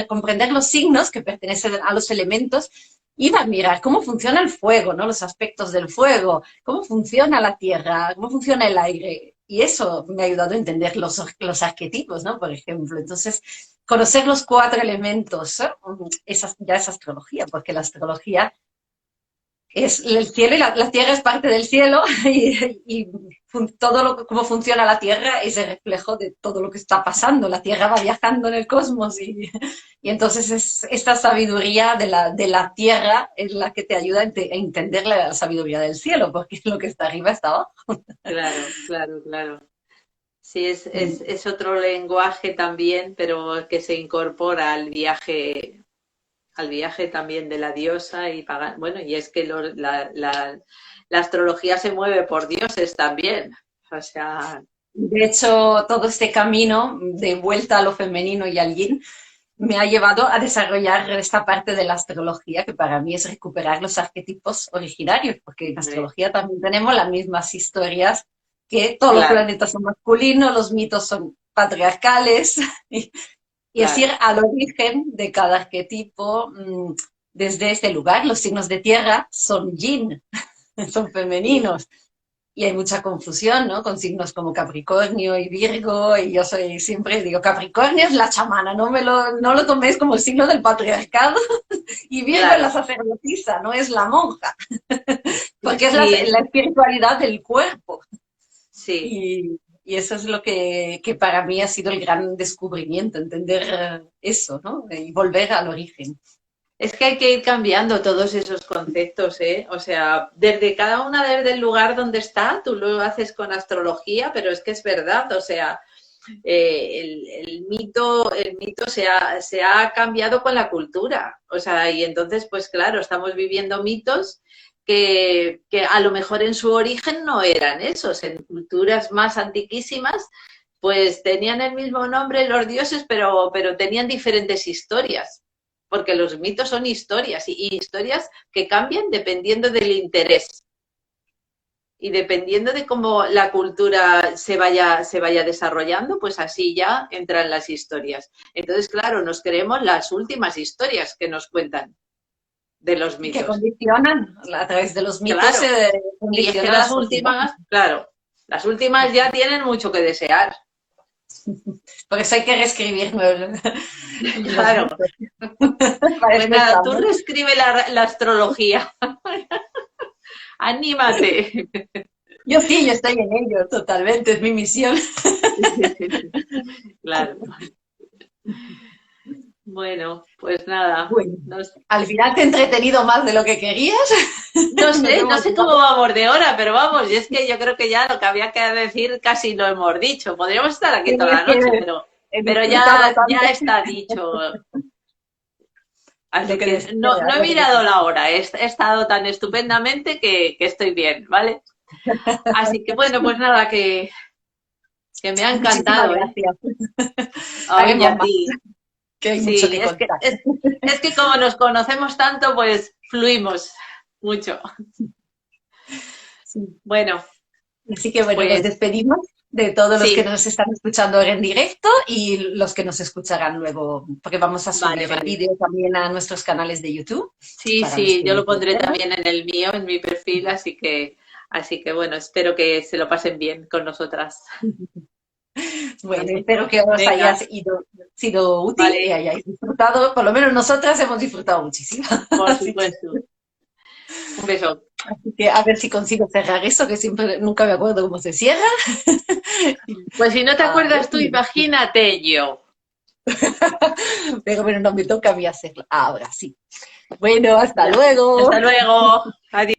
comprender los signos que pertenecen a los elementos, iba a mirar cómo funciona el fuego, ¿no? Los aspectos del fuego, cómo funciona la tierra, cómo funciona el aire. Y eso me ha ayudado a entender los arquetipos, ¿no? Por ejemplo. Entonces, conocer los cuatro elementos, ya es astrología, porque la astrología es el cielo y la tierra es parte del cielo y todo cómo funciona la tierra es el reflejo de todo lo que está pasando. La tierra va viajando en el cosmos y entonces es esta sabiduría de la tierra es la que te ayuda a entender la sabiduría del cielo, porque lo que está arriba está abajo. claro, claro, claro. Sí, es otro lenguaje también, pero que se incorpora al viaje también de la diosa y pagan. Bueno, y es que la astrología se mueve por dioses también. O sea, De hecho, todo este camino de vuelta a lo femenino y al yin me ha llevado a desarrollar esta parte de la astrología, que para mí es recuperar los arquetipos originarios, porque en astrología también tenemos las mismas historias, que todos los claro, planetas son masculinos, los mitos son patriarcales, y es ir claro. al origen de cada arquetipo desde este lugar. Los signos de tierra son yin, son Sí. femeninos. Y hay mucha confusión, ¿no? Con signos como Capricornio y Virgo, y yo soy siempre digo, Capricornio es la chamana, no lo toméis como el signo del patriarcado, y Virgo es la Claro, sacerdotisa, no es la monja, porque es sí, la espiritualidad del cuerpo. sí. Y eso es lo que para mí ha sido el gran descubrimiento, entender eso, ¿no? Y volver al origen. Es que hay que ir cambiando todos esos conceptos, ¿eh? O sea, desde cada una desde el lugar donde está, tú lo haces con astrología, pero es que es verdad, o sea, el mito se ha cambiado con la cultura, o sea, y entonces, pues claro, estamos viviendo mitos que a lo mejor en su origen no eran esos, en culturas más antiquísimas, pues tenían el mismo nombre los dioses, pero tenían diferentes historias porque los mitos son historias y historias que cambian dependiendo del interés y dependiendo de cómo la cultura se vaya desarrollando, pues así ya entran las historias. Entonces, claro, nos creemos las últimas historias que nos cuentan de los Y que mitos. condicionan, a través de los mitos Claro, se y es que condiciona la las sociedad. últimas, claro, las últimas ya tienen mucho que desear. Por eso hay que reescribir los Claro, mitos. Para pues eso nada, tú estamos. reescribe la astrología. ¡Anímate! Yo sí, yo estoy en ello, totalmente, es mi misión. Claro. Bueno, pues nada. Bueno, al final te he entretenido más de lo que querías. No Nos sé, no hemos sé cómo vamos de hora, pero vamos, y es que yo creo que ya lo que había que decir casi lo hemos dicho. Podríamos estar aquí toda la que noche, he pero disfrutado ya tanto está dicho. lo Así que que decía, no he lo que mirado decía. la hora, he estado tan estupendamente que estoy bien, ¿vale? Así que bueno, pues nada, que me ha Muchísimas encantado, ¿eh? gracias. Ay, Haremos a más, ti. que hay mucho Sí, que contar. es que como nos conocemos tanto, pues fluimos mucho. Sí. Bueno, Así que bueno, nos pues despedimos de todos los que sí, nos están escuchando ahora en directo y los que nos escucharán luego, porque vamos a vale, subir el vale. vídeo también a nuestros canales de YouTube Sí, para los sí, que yo lo lo quieran pondré verlo. también en el mío, en mi perfil, así que bueno, espero que se lo pasen bien con nosotras. Bueno, Vale. espero que os haya Venga, sido útil y vale, hayáis disfrutado, por lo menos nosotras hemos disfrutado muchísimo. por Así que, supuesto. Un beso. así que a ver si consigo cerrar eso, que siempre nunca me acuerdo cómo se cierra. Pues si no te A ver acuerdas tú, si me despido. imagínate yo. Pero bueno, no me toca a mí hacerlo. Ahora sí. Bueno, hasta luego. Hasta luego. Adiós.